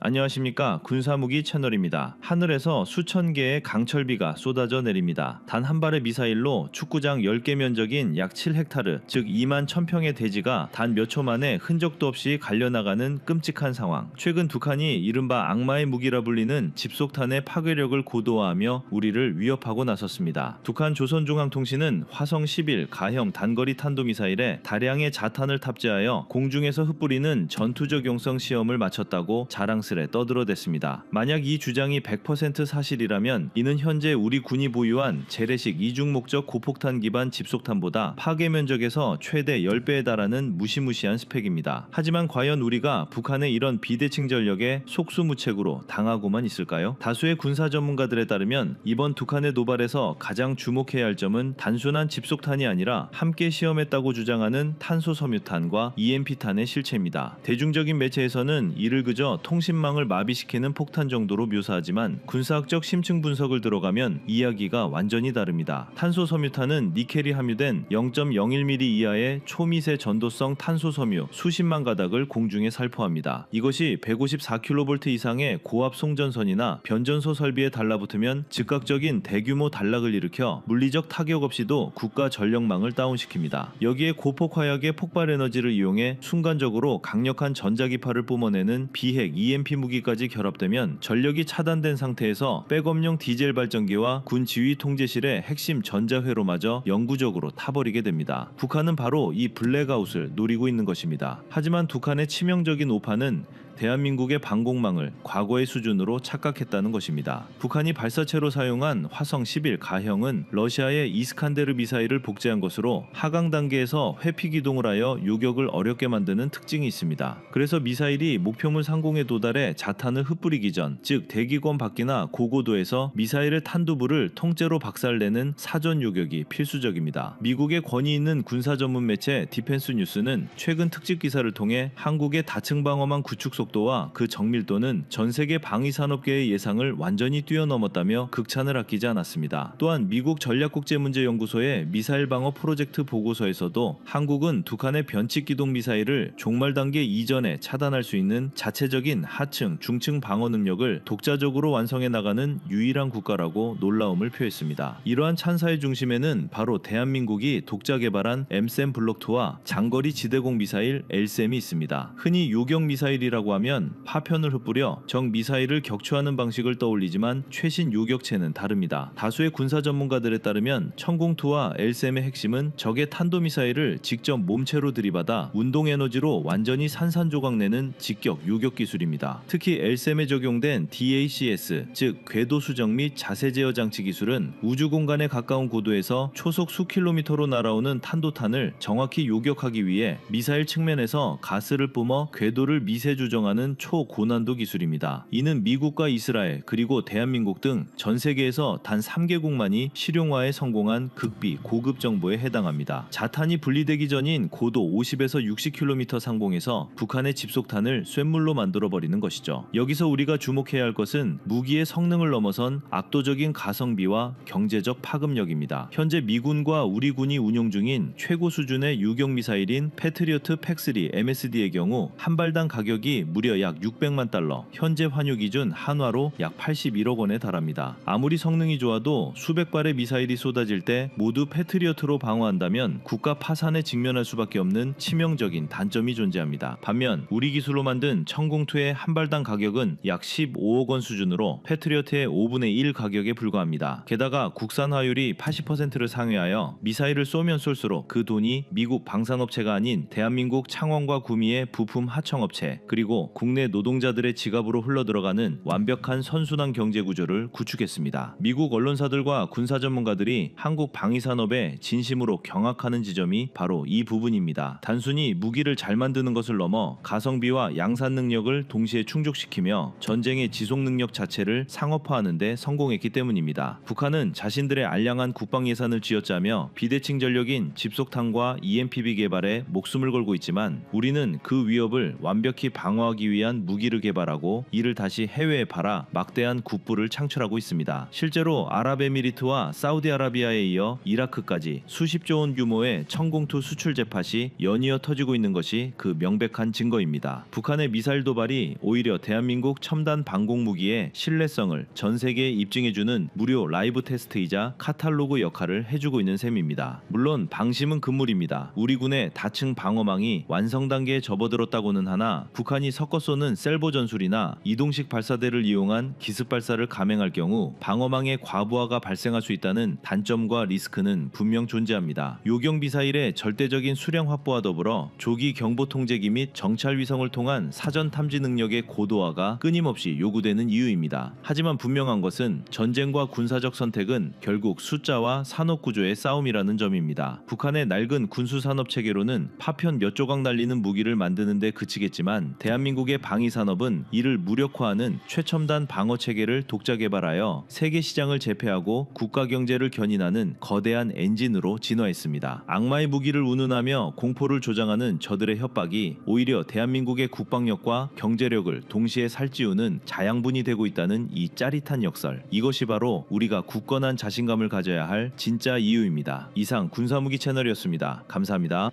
안녕하십니까. 군사무기 채널입니다. 하늘에서 수천 개의 강철비가 쏟아져 내립니다. 단 한 발의 미사일로 축구장 10개 면적인 약 7헥타르, 즉 2만 1000평의 대지가 단 몇 초 만에 흔적도 없이 갈려나가는 끔찍한 상황. 최근 북한이 이른바 악마의 무기라 불리는 집속탄의 파괴력을 고도화하며 우리를 위협하고 나섰습니다. 북한 조선중앙통신은 화성 11 가형 단거리 탄도미사일에 다량의 자탄을 탑재하여 공중에서 흩뿌리는 전투적 용성 시험을 마쳤다고 자랑스레 떠들어댔습니다. 만약 이 주장이 100% 사실이라면 이는 현재 우리 군이 보유한 재래식 이중 목적 고폭탄 기반 집속탄보다 파괴 면적에서 최대 10배에 달하는 무시무시한 스펙입니다. 하지만 과연 우리가 북한의 이런 비대칭 전력에 속수무책으로 당하고만 있을까요? 다수의 군사 전문가들에 따르면 이번 북한의 도발에서 가장 주목해야 할 점은 단순한 집속탄이 아니라 함께 시험했다고 주장하는 탄소섬유탄과 EMP탄의 실체입니다. 대중적인 매체에서는 이를 그저 통신망을 마비시키는 폭탄 정도로 묘사하지만 군사학적 심층 분석을 들어가면 이야기가 완전히 다릅니다. 탄소섬유탄은 니켈이 함유된 0.01mm 이하의 초미세 전도성 탄소섬유 수십만 가닥을 공중에 살포합니다. 이것이 154kV 이상의 고압 송전선이나 변전소 설비에 달라붙으면 즉각적인 대규모 단락을 일으켜 물리적 타격 없이도 국가 전력망을 다운시킵니다. 여기에 고폭 화약의 폭발 에너지를 이용해 순간적으로 강력한 전자기파를 뿜어내는 비핵 EMP 무기까지 결합되면 전력이 차단된 상태에서 백업용 디젤 발전기와 군 지휘 통제실의 핵심 전자회로마저 영구적으로 타버리게 됩니다. 북한은 바로 이 블랙아웃을 노리고 있는 것입니다. 하지만 북한의 치명적인 오판은 대한민국의 방공망을 과거의 수준으로 착각했다는 것입니다. 북한이 발사체로 사용한 화성 11 가형은 러시아의 이스칸데르 미사일을 복제한 것으로 하강 단계에서 회피 기동을 하여 요격을 어렵게 만드는 특징이 있습니다. 그래서 미사일이 목표물 상공에 도달해 자탄을 흩뿌리기 전, 즉 대기권 밖이나 고고도에서 미사일의 탄두부를 통째로 박살내는 사전 요격이 필수적입니다. 미국의 권위 있는 군사 전문 매체 디펜스 뉴스는 최근 특집 기사를 통해 한국의 다층 방어망 구축 속도와 그 정밀도는 전세계 방위산업계의 예상을 완전히 뛰어넘었다며 극찬을 아끼지 않았습니다. 또한 미국 전략국제문제연구소의 미사일 방어 프로젝트 보고서에서도 한국은 북한의 변칙기동 미사일을 종말 단계 이전에 차단할 수 있는 자체적인 하층, 중층 방어 능력을 독자적으로 완성해 나가는 유일한 국가라고 놀라움을 표했습니다. 이러한 찬사의 중심에는 바로 대한민국이 독자 개발한 M-SAM 블록2와 장거리 지대공 미사일 LSAM이 있습니다. 흔히 요격 미사일이라고 하면 파편을 흩뿌려 적 미사일을 격추하는 방식을 떠올리지만 최신 요격체는 다릅니다. 다수의 군사 전문가들에 따르면 천공2와 LSAM의 핵심은 적의 탄도미사일을 직접 몸체로 들이받아 운동에너지로 완전히 산산조각내는 직격 요격 기술입니다. 특히 LSAM에 적용된 DACS, 즉 궤도 수정 및 자세 제어 장치 기술은 우주 공간에 가까운 고도에서 초속 수킬로미터로 날아오는 탄도탄을 정확히 요격하기 위해 미사일 측면에서 가스를 뿜어 궤도를 미세 조정하는 초고난도 기술입니다. 이는 미국과 이스라엘 그리고 대한민국 등 전 세계에서 단 3개국만이 실용화에 성공한 극비 고급 정보에 해당합니다. 자탄이 분리되기 전인 고도 50에서 60km 상공에서 북한의 집속탄을 쇳물로 만들어버리는 것이죠. 여기서 우리가 주목해야 할 것은 무기의 성능을 넘어선 압도적인 가성비와 경제적 파급력입니다. 현재 미군과 우리 군이 운용 중인 최고 수준의 유격 미사일인 패트리어트 팩3 MSD의 경우 한 발당 가격이 무려 약 600만 달러, 현재 환율 기준 한화로 약 81억 원에 달합니다. 아무리 성능이 좋아도 수백 발의 미사일이 쏟아질 때 모두 패트리어트로 방어한다면 국가 파산에 직면할 수밖에 없는 치명적인 단점이 존재합니다. 반면 우리 기술로 만든 천공2의 한 발당 가격은 약 15억 원 수준으로 패트리어트의 5분의 1 가격에 불과합니다. 게다가 국산 화율이 80%를 상회하여 미사일을 쏘면 쏠수록 그 돈이 미국 방산업체가 아닌 대한민국 창원과 구미의 부품 하청업체 그리고 국내 노동자들의 지갑으로 흘러들어가는 완벽한 선순환 경제 구조를 구축했습니다. 미국 언론사들과 군사 전문가들이 한국 방위산업에 진심으로 경악하는 지점이 바로 이 부분입니다. 단순히 무기를 잘 만드는 것을 넘어 가성비와 양산 능력을 동시에 충족시키며 전쟁의 지속 능력 자체를 상업화하는 데 성공했기 때문입니다. 북한은 자신들의 알량한 국방 예산을 쥐어짜며 비대칭 전력인 집속탄과 EMPB 개발에 목숨을 걸고 있지만 우리는 그 위협을 완벽히 방어하기 방어하기 위한 무기를 개발하고 이를 다시 해외에 팔아 막대한 국부를 창출하고 있습니다. 실제로 아랍에미리트와 사우디아라비아에 이어 이라크까지 수십조 원 규모의 청공투 수출 재팟이 연이어 터지고 있는 것이 그 명백한 증거입니다. 북한의 미사일 도발이 오히려 대한민국 첨단 방공 무기의 신뢰성을 전 세계에 입증해주는 무료 라이브 테스트이자 카탈로그 역할을 해주고 있는 셈입니다. 물론 방심은 금물입니다. 우리 군의 다층 방어망이 완성 단계에 접어들었다고는 하나 북한이 섞어 쏘는 셀보 전술이나 이동식 발사대를 이용한 기습 발사를 감행할 경우 방어망의 과부하가 발생할 수 있다는 단점과 리스크는 분명 존재합니다. 요경 미사일의 절대적인 수량 확보와 더불어 조기 경보 통제기 및 정찰 위성을 통한 사전 탐지 능력의 고도화가 끊임없이 요구되는 이유입니다. 하지만 분명한 것은 전쟁과 군사적 선택은 결국 숫자와 산업 구조의 싸움이라는 점입니다. 북한의 낡은 군수 산업 체계로는 파편 몇 조각 날리는 무기를 만드는 데 그치겠지만 대한민국의 방위 산업은 이를 무력화하는 최첨단 방어 체계를 독자 개발하여 세계 시장을 제패하고 국가 경제를 견인하는 거대한 엔진으로 진화했습니다. 악마의 무기를 운운하며 공포를 조장하는 저들의 협박이 오히려 대한민국의 국방력과 경제력을 동시에 살찌우는 자양분이 되고 있다는 이 짜릿한 역설. 이것이 바로 우리가 굳건한 자신감을 가져야 할 진짜 이유입니다. 이상 군사무기 채널이었습니다. 감사합니다.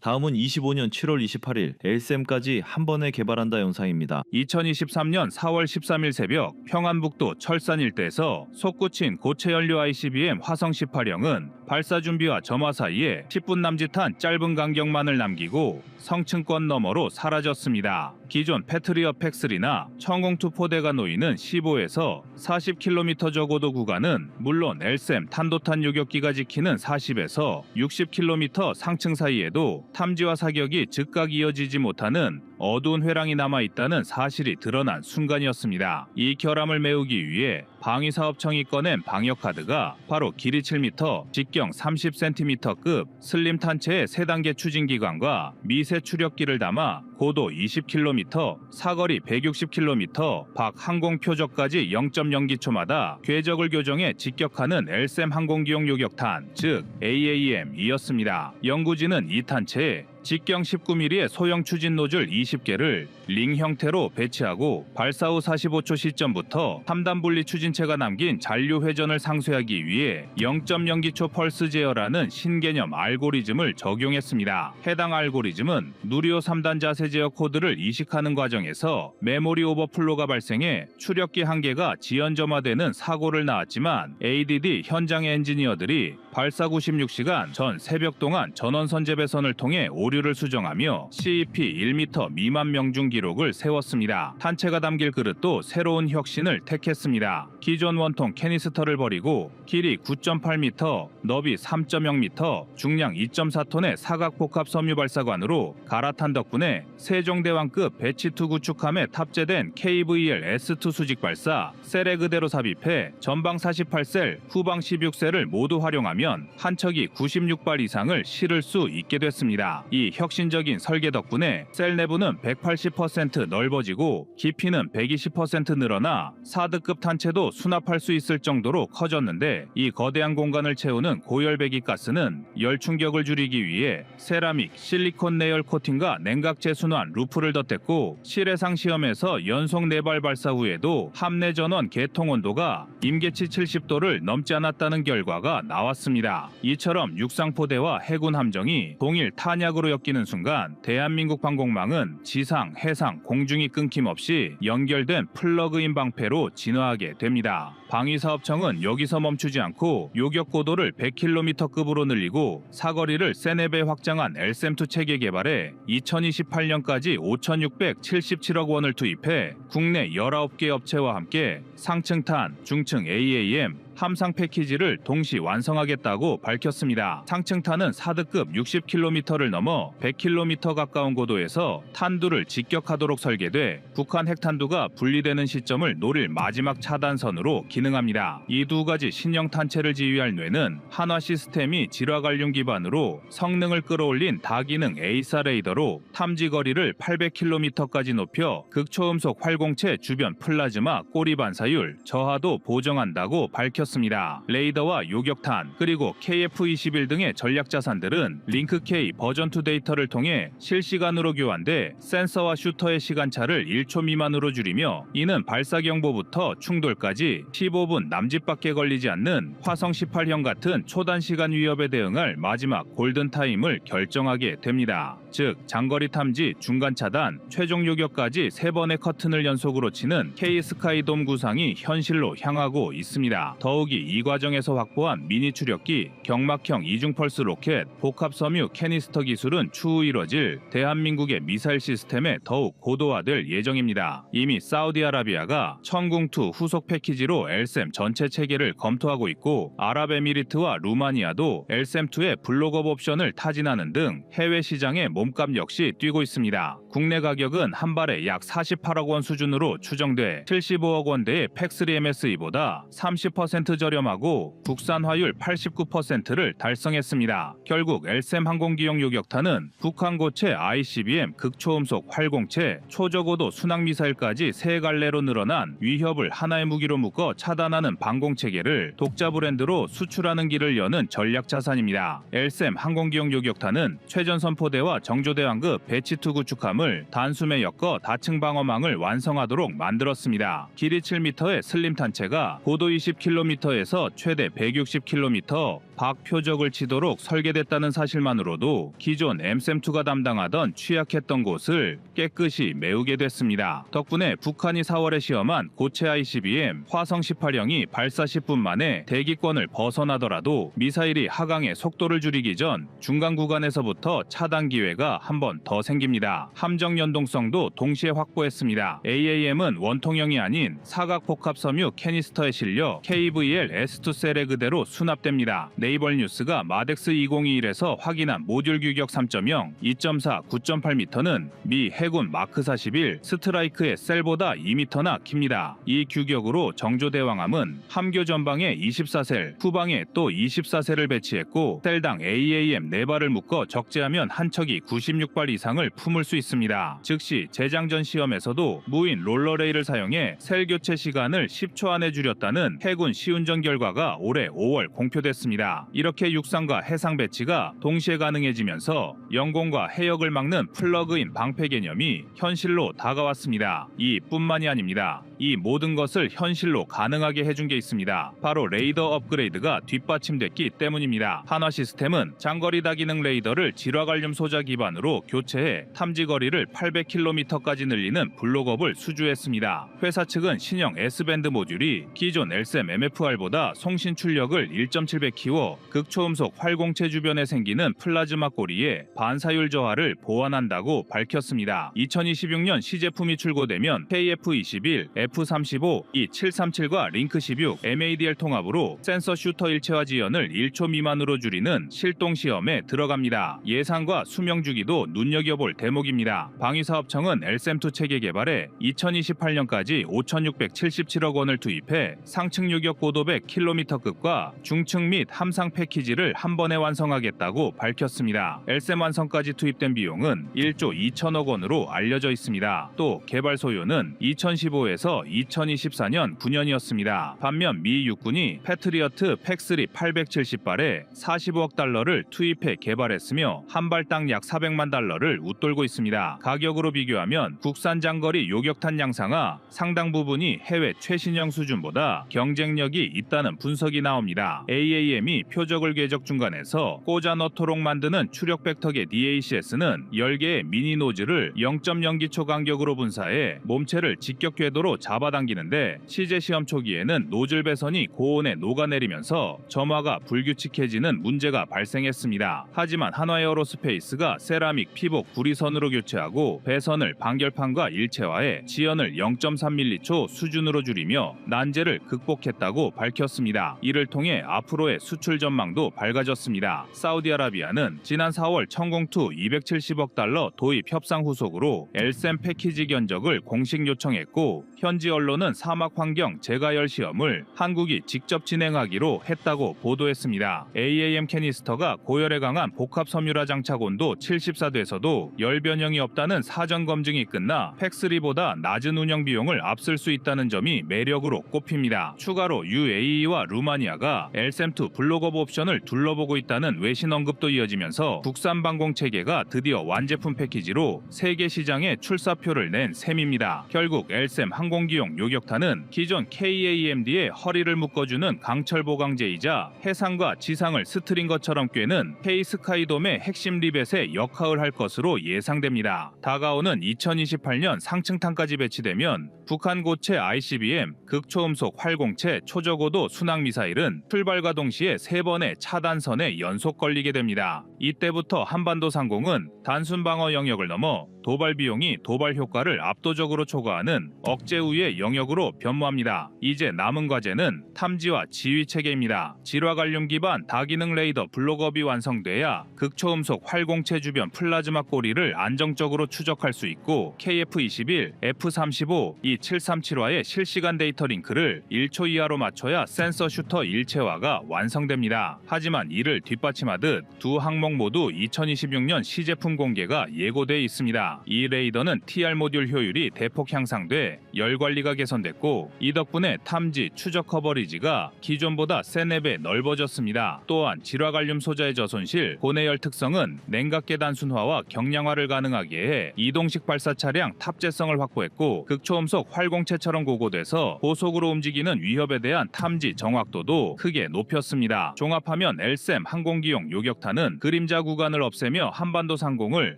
다음은 25년 7월 28일 LSM까지 한 번에 개발한다 영상입니다. 2023년 4월 13일 새벽 평안북도 철산 일대에서 솟구친 고체 연료 ICBM 화성 18형은 발사 준비와 점화 사이에 10분 남짓한 짧은 간격만을 남기고 성층권 너머로 사라졌습니다. 기존 패트리엇 팩3나 청공투 포대가 놓이는 15에서 40km 저고도 구간은 물론 LSM 탄도탄 요격기가 지키는 40에서 60km 상층 사이에도 탐지와 사격이 즉각 이어지지 못하는 어두운 회랑이 남아있다는 사실이 드러난 순간이었습니다. 이 결함을 메우기 위해 방위사업청이 꺼낸 방역카드가 바로 길이 7m, 직경 30cm급 슬림 탄체의 3단계 추진기관과 미세 추력기를 담아 고도 20km, 사거리 160km, 박 항공 표적까지 0.0기초마다 궤적을 교정해 직격하는 LSM 항공기용 요격탄, 즉 AAM이었습니다. 연구진은 이 탄체에 직경 19mm의 소형 추진 노즐 20개를 링 형태로 배치하고 발사 후 45초 시점부터 3단 분리 추진체가 남긴 잔류 회전을 상쇄하기 위해 0.0기초 펄스 제어라는 신개념 알고리즘을 적용했습니다. 해당 알고리즘은 누리호 3단 자세 제어 코드를 이식하는 과정에서 메모리 오버플로가 발생해 추력기 한 개가 지연점화되는 사고를 낳았지만 ADD 현장 엔지니어들이 발사 96시간 전 새벽 동안 전원 선제 배선을 통해 오류를 수정하며 CEP 1m 미만 명중 기록을 세웠습니다. 탄체가 담길 그릇도 새로운 혁신을 택했습니다. 기존 원통 캐니스터를 버리고 길이 9.8m, 너비 3.0m, 중량 2.4톤의 사각복합 섬유 발사관으로 갈아탄 덕분에 세종대왕급 배치2 구축함에 탑재된 KVL S2 수직 발사 셀에 그대로 삽입해 전방 48셀, 후방 16셀을 모두 활용하면 한 척이 96발 이상을 실을 수 있게 됐습니다. 이 혁신적인 설계 덕분에 셀 내부는 180% 넓어지고 깊이는 120% 늘어나 4등급 탄체도 수납할 수 있을 정도로 커졌는데 이 거대한 공간을 채우는 고열 배기가스는 열 충격을 줄이기 위해 세라믹, 실리콘 내열 코팅과 냉각 재순환 루프를 덧댔고 실해상 시험에서 연속 4발 발사 후에도 함내 전원 개통 온도가 임계치 70도를 넘지 않았다는 결과가 나왔습니다. 이처럼 육상포대와 해군 함정이 동일 탄약으로 엮이는 순간 대한민국 방공망은 지상, 해상, 공중이 끊김없이 연결된 플러그인 방패로 진화하게 됩니다. 방위사업청은 여기서 멈추지 않고 요격 고도를 100km급으로 늘리고 사거리를 3-4배 확장한 LSM2 체계 개발에 2028년까지 5,677억 원을 투입해 국내 19개 업체와 함께 상층탄, 중층 AAM, 함상 패키지를 동시 완성하겠다고 밝혔습니다. 상층탄은 4등급 60km를 넘어 100km 가까운 고도에서 탄두를 직격하도록 설계돼 북한 핵탄두가 분리되는 시점을 노릴 마지막 차단선으로 기능합니다. 이 두 가지 신형 탄체를 지휘할 뇌는 한화 시스템이 질화관륜 기반으로 성능을 끌어올린 다기능 A사 레이더로 탐지 거리를 800km까지 높여 극초음속 활공체 주변 플라즈마 꼬리 반사율, 저하도 보정한다고 밝혔습니다. 밝혔습니다. 레이더와 요격탄 그리고 KF-21 등의 전략 자산들은 링크-K 버전2 데이터를 통해 실시간으로 교환돼 센서와 슈터의 시간차를 1초 미만으로 줄이며 이는 발사 경보부터 충돌까지 15분 남짓밖에 걸리지 않는 화성 18형 같은 초단시간 위협에 대응할 마지막 골든타임을 결정하게 됩니다. 즉 장거리 탐지, 중간 차단, 최종 요격까지 3번의 커튼을 연속으로 치는 K-스카이돔 구상이 현실로 향하고 있습니다. 더욱이 이 과정에서 확보한 미니 추력기, 경막형 이중펄스 로켓, 복합섬유 캐니스터 기술은 추후 이뤄질 대한민국의 미사일 시스템에 더욱 고도화될 예정입니다. 이미 사우디아라비아가 천궁2 후속 패키지로 LSAM 전체 체계를 검토하고 있고 아랍에미리트와 루마니아도 LSAM2의 블록업 옵션을 타진하는 등 해외 시장의 몸값 역시 뛰고 있습니다. 국내 가격은 한 발에 약 48억 원 수준으로 추정돼 75억 원대의 팩3 MSE보다 30% 저렴하고 국산 화율 89%를 달성했습니다. 결국 LSAM 항공기용 요격탄은 북한 고체 ICBM 극초음속 활공체, 초저고도 순항미사일까지 3갈래로 늘어난 위협을 하나의 무기로 묶어 차단하는 방공체계를 독자 브랜드로 수출하는 길을 여는 전략 자산입니다. LSAM 항공기용 요격탄은 최전선포대와 정조대왕급 배치2 구축함을 단숨에 엮어 다층 방어망을 완성하도록 만들었습니다. 길이 7m의 슬림 탄체가 고도 20km에서 최대 160km 박 표적을 치도록 설계됐다는 사실만으로도 기존 MSAM2가 담당하던 취약했던 곳을 깨끗이 메우게 됐습니다. 덕분에 북한이 4월에 시험한 고체 ICBM 화성 18형이 발사 10분 만에 대기권을 벗어나더라도 미사일이 하강의 속도를 줄이기 전 중간 구간에서부터 차단 기회가 한 번 더 생깁니다. 함정 연동성도 동시에 확보했습니다. AAM은 원통형이 아닌 사각 복합 섬유 캐니스터에 실려 KVL S2 셀에 그대로 수납됩니다. 네이벌 뉴스가 마덱스 2021에서 확인한 모듈 규격 3.0, 2.4, 9.8m는 미 해군 마크 41 스트라이크의 셀보다 2m나 깁니다. 이 규격으로 정조대왕함은 함교 전방에 24셀, 후방에 또 24셀을 배치했고 셀당 AAM 4발을 묶어 적재하면 한 척이 96발 이상을 품을 수 있습니다. 즉시 재장전 시험에서도 무인 롤러레일을 사용해 셀 교체 시간을 10초 안에 줄였다는 해군 시운전 결과가 올해 5월 공표됐습니다. 이렇게 육상과 해상 배치가 동시에 가능해지면서 영공과 해역을 막는 플러그인 방패 개념이 현실로 다가왔습니다. 이뿐만이 아닙니다. 이 모든 것을 현실로 가능하게 해준 게 있습니다. 바로 레이더 업그레이드가 뒷받침됐기 때문입니다. 한화 시스템은 장거리 다기능 레이더를 질화갈륨 소자 기반으로 교체해 탐지 거리를 800km까지 늘리는 블록업을 수주했습니다. 회사 측은 신형 S밴드 모듈이 기존 LSAM MFR보다 송신 출력을 1.7배 키워 극초음속 활공체 주변에 생기는 플라즈마 꼬리에 반사율 저하를 보완한다고 밝혔습니다. 2026년 시제품이 출고되면 KF-21, F-35, E-737과 링크-16, MADL 통합으로 센서 슈터 일체화 지연을 1초 미만으로 줄이는 실동 시험에 들어갑니다. 예산과 수명 주기도 눈여겨볼 대목입니다. 방위사업청은 LSAM2 체계 개발에 2028년까지 5,677억 원을 투입해 상층 유격 고도 100km급과 중층 및 함상 패키지를 한 번에 완성하겠다고 밝혔습니다. LSAM 완성까지 투입된 비용은 1조 2천억 원으로 알려져 있습니다. 또 개발 소요는 2015에서 2024년 9년이었습니다. 반면 미 육군이 패트리어트 팩3 870발에 45억 달러를 투입해 개발했으며 한 발당 약 400만 달러를 웃돌고 있습니다. 가격으로 비교하면 국산 장거리 요격탄 양상화 상당 부분이 해외 최신형 수준보다 경쟁력이 있다는 분석이 나옵니다. AAM이 표적을 궤적 중간에서 꽂아 넣도록 만드는 추력 벡터계 DACS는 10개의 미니 노즐을 0.0기초 간격으로 분사해 몸체를 직격 궤도로 잡아당기는데 시제 시험 초기에는 노즐 배선이 고온에 녹아내리면서 점화가 불규칙해지는 문제가 발생했습니다. 하지만 한화에어로스페이스가 세라믹 피복 구리선으로 교체하고 배선을 방결판과 일체화해 지연을 0.3m초 수준으로 줄이며 난제를 극복했다고 밝혔습니다. 이를 통해 앞으로의 수출 수출 전망도 밝아졌습니다. 사우디아라비아는 지난 4월 천공투 270억 달러 도입 협상 후속으로 LSAM 패키지 견적을 공식 요청했고 현지 언론은 사막 환경 재가열 시험을 한국이 직접 진행하기로 했다고 보도했습니다. AAM 캐니스터가 고열에 강한 복합 섬유라 장착 온도 74도에서도 열 변형이 없다는 사전 검증이 끝나 팩3보다 낮은 운영 비용을 앞설 수 있다는 점이 매력으로 꼽힙니다. 추가로 UAE와 루마니아가 LSAM2 블록업 옵션을 둘러보고 있다는 외신 언급도 이어지면서 국산 방공 체계가 드디어 완제품 패키지로 세계 시장에 출사표를 낸 셈입니다. 결국 LSAM 항공기용 요격탄은 기존 KAMD의 허리를 묶어주는 강철 보강제이자 해상과 지상을 스트린 것처럼 꿰는 K-스카이돔의 핵심 리벳의 역할을 할 것으로 예상됩니다. 다가오는 2028년 상층탄까지 배치되면 북한 고체 ICBM 극초음속 활공체 초저고도 순항미사일은 출발과 동시에 3번의 차단선에 연속 걸리게 됩니다. 이때부터 한반도 상공은 단순 방어 영역을 넘어 도발 비용이 도발 효과를 압도적으로 초과하는 억제우의 영역으로 변모합니다. 이제 남은 과제는 탐지와 지휘 체계입니다. 질화관륨 기반 다기능 레이더 블록업이 완성돼야 극초음속 활공체 주변 플라즈마 꼬리를 안정적으로 추적할 수 있고 KF-21, F-35, 이 737화의 실시간 데이터 링크를 1초 이하로 맞춰야 센서 슈터 일체화가 완성됩니다. 하지만 이를 뒷받침하듯 두 항목 모두 2026년 시제품 공개가 예고돼 있습니다. 이 레이더는 TR 모듈 효율이 대폭 향상돼 열 관리가 개선됐고 이 덕분에 탐지 추적 커버리지가 기존보다 3-4배 넓어졌습니다. 또한 질화관륨 소자의 저손실, 고내열 특성은 냉각계 단순화와 경량화를 가능하게 해 이동식 발사 차량 탑재성을 확보했고 극초음속 활공체처럼 고고돼서 고속으로 움직이는 위협에 대한 탐지 정확도도 크게 높였습니다. 종합하면 LSAM 항공기용 요격탄은 그림자 구간을 없애며 한반도 상공을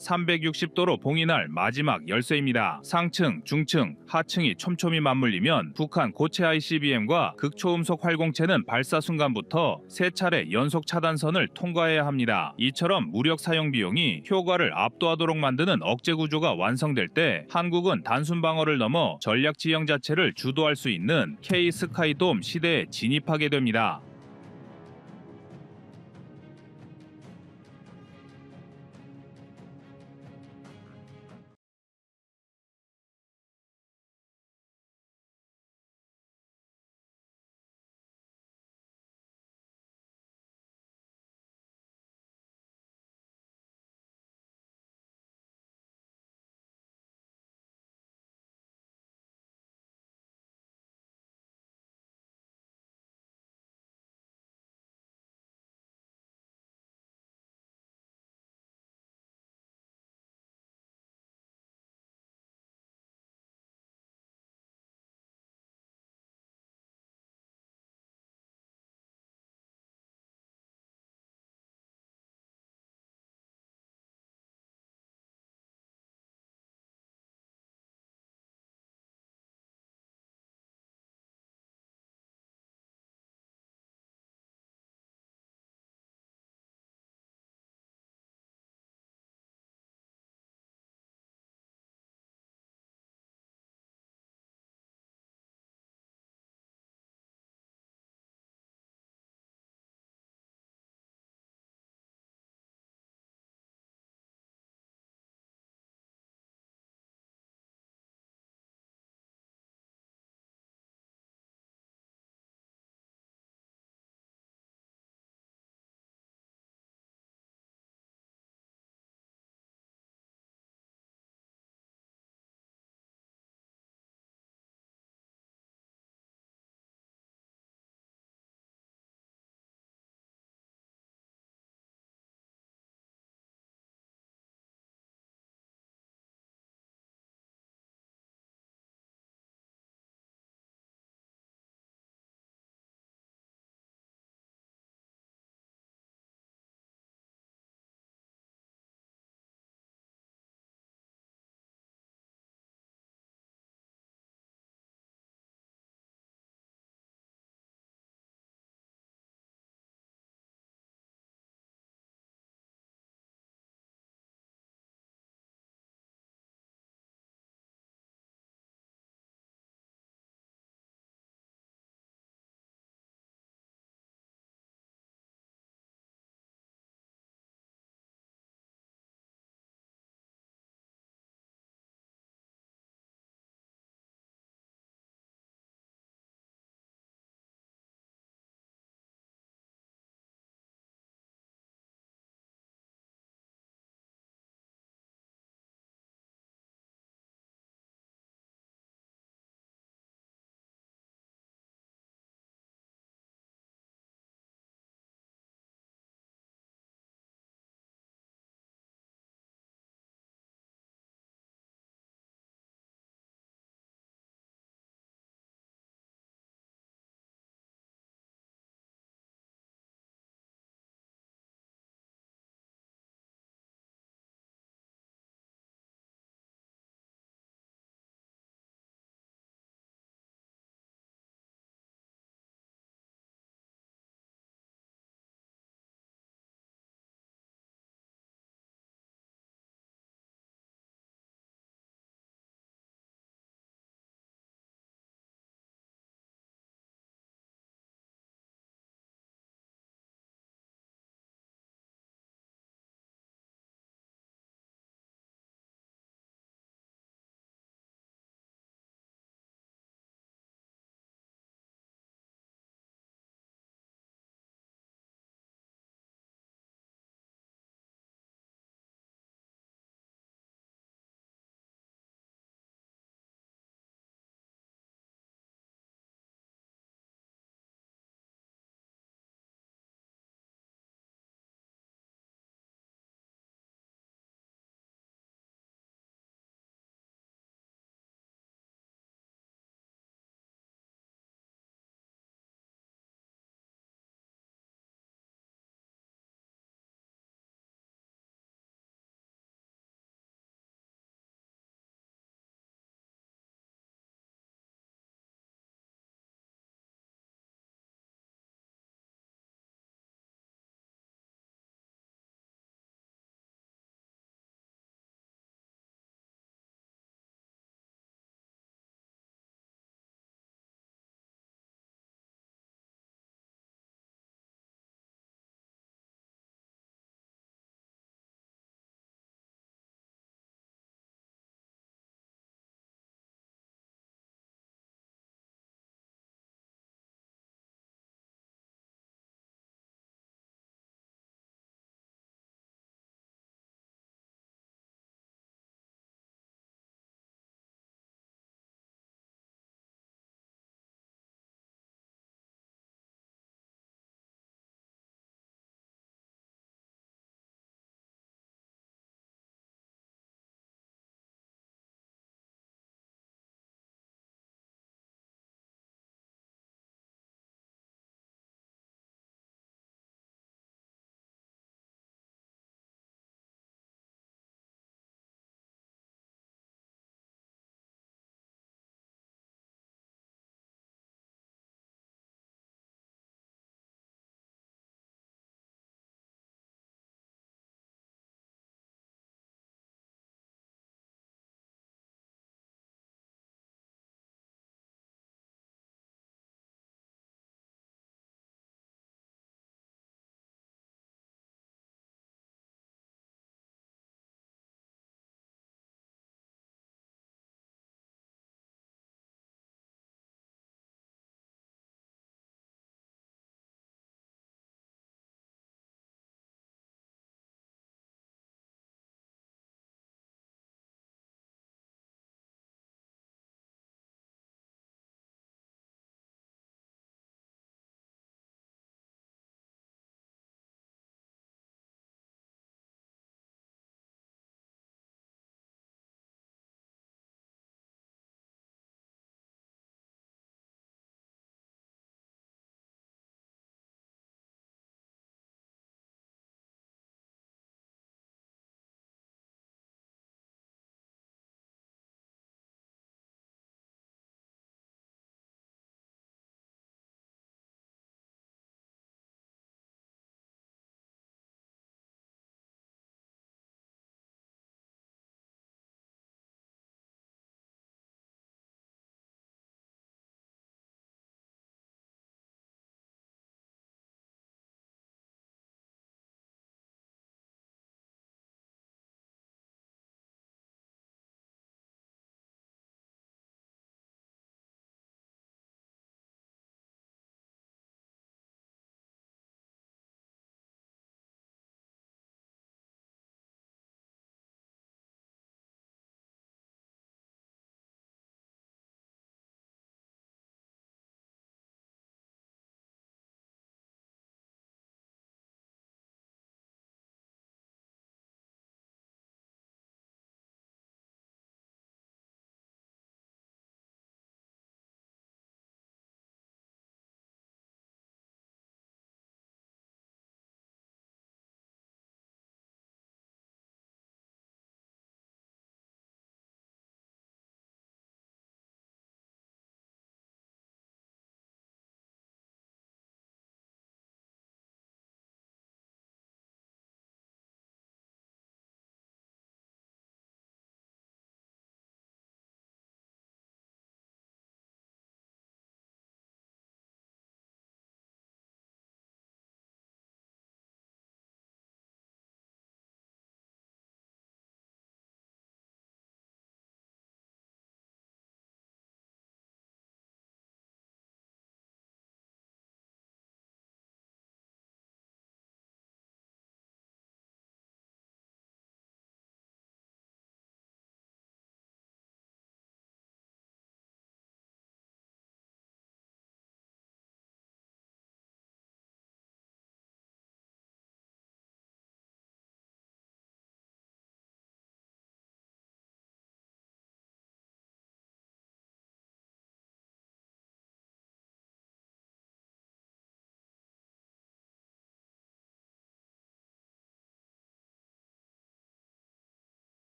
360도로 봉인할 마지막 열쇠입니다. 상층, 중층, 하층이 촘촘히 맞물리면 북한 고체 ICBM과 극초음속 활공체는 발사 순간부터 3차례 연속 차단선을 통과해야 합니다. 이처럼 무력 사용 비용이 효과를 압도하도록 만드는 억제 구조가 완성될 때 한국은 단순 방어를 넘어 전략 지형 자체를 주도할 수 있는 K-스카이돔 시대에 진입하게 됩니다.